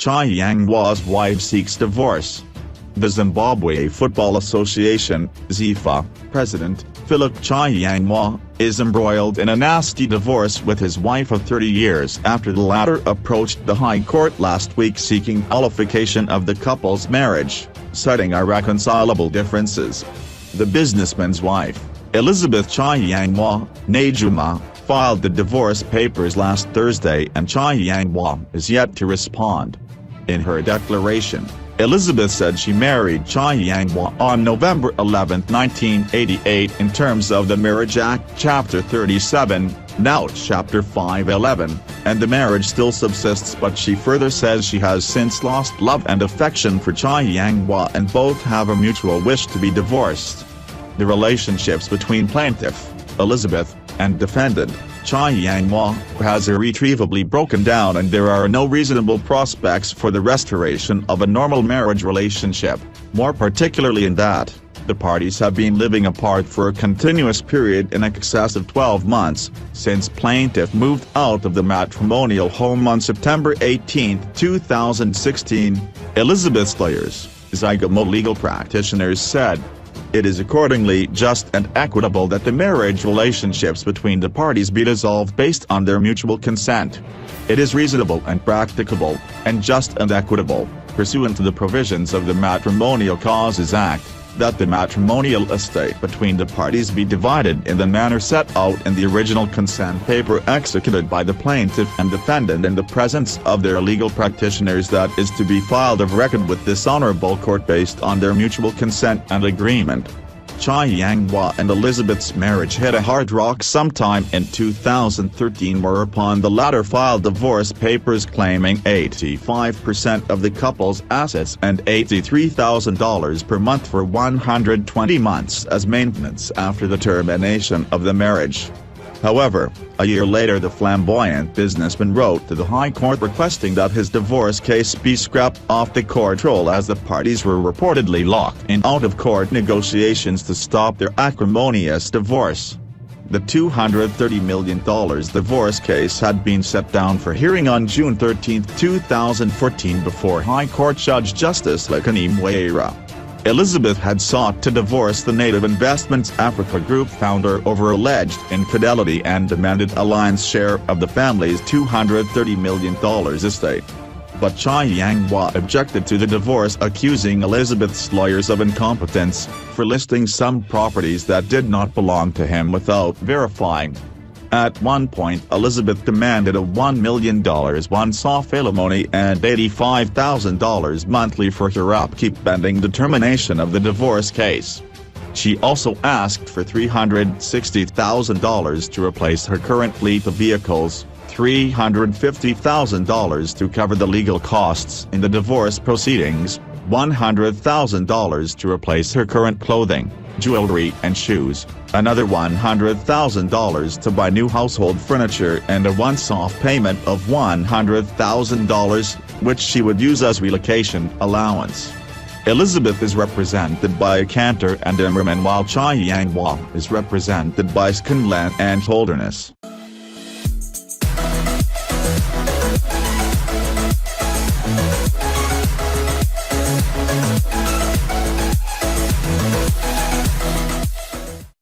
Chiyangwa's wife seeks divorce. The Zimbabwe Football Association, Zifa, president, Phillip Chiyangwa, is embroiled in a nasty divorce with his wife of 30 years after the latter approached the High Court last week seeking nullification of the couple's marriage, citing irreconcilable differences. The businessman's wife, Elizabeth Chiyangwa, Najuma, filed the divorce papers last Thursday, and Chiyangwa is yet to respond. In her declaration, Elizabeth said she married Chiyangwa on November 11, 1988 in terms of the Marriage Act Chapter 37, now Chapter 511, and the marriage still subsists, but she further says she has since lost love and affection for Chiyangwa and both have a mutual wish to be divorced. The relationships between plaintiff, Elizabeth, and defendant, Chiyangwa, has irretrievably broken down, and there are no reasonable prospects for the restoration of a normal marriage relationship, more particularly in that the parties have been living apart for a continuous period in excess of 12 months, since plaintiff moved out of the matrimonial home on September 18, 2016, Elizabeth's lawyers, Zifa legal practitioners, said. It is accordingly just and equitable that the marriage relationships between the parties be dissolved based on their mutual consent. It is reasonable and practicable, and just and equitable, pursuant to the provisions of the Matrimonial Causes Act, that the matrimonial estate between the parties be divided in the manner set out in the original consent paper executed by the plaintiff and defendant in the presence of their legal practitioners, that is to be filed of record with this honorable court based on their mutual consent and agreement. Chiyangwa and Elizabeth's marriage hit a hard rock sometime in 2013, whereupon the latter filed divorce papers claiming 85% of the couple's assets and $83,000 per month for 120 months as maintenance after the termination of the marriage. However, a year later the flamboyant businessman wrote to the High Court requesting that his divorce case be scrapped off the court roll, as the parties were reportedly locked in out-of-court negotiations to stop their acrimonious divorce. The $230 million divorce case had been set down for hearing on June 13, 2014 before High Court Judge Justice Lekani Mwera. Elizabeth had sought to divorce the Native Investments Africa Group founder over alleged infidelity and demanded a lion's share of the family's $230 million estate. But Chiyangwa objected to the divorce, accusing Elizabeth's lawyers of incompetence for listing some properties that did not belong to him without verifying. At one point Elizabeth demanded a $1 million once-off alimony and $85,000 monthly for her upkeep pending determination of the divorce case. She also asked for $360,000 to replace her current fleet of vehicles, $350,000 to cover the legal costs in the divorce proceedings, $100,000 to replace her current clothing, jewelry and shoes, another $100,000 to buy new household furniture, and a once-off payment of $100,000, which she would use as relocation allowance. Elizabeth is represented by Cantor and Immerman, while Chiyangwa is represented by Scanlan and Holderness.